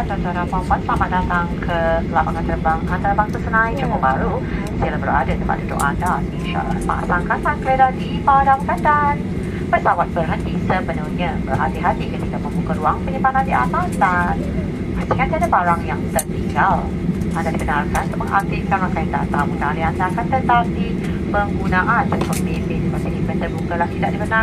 tuan-tuan dan puan-puan, selamat datang ke lapangan terbang antarabangsa Senai Johor Bahru. Sila berada tempat duduk anda. InsyaAllah pasang kasan kereta dipadamkan dan pesawat berhenti sepenuhnya. Berhati-hati ketika membuka ruang penyimpanan di atas dan pastikan tiada barang yang tertinggal. Anda dibenarkan untuk mengaktifkan rangkaian data mudah anda akan, tetapi penggunaan pemimpin seperti event terbuka tidak dibenarkan.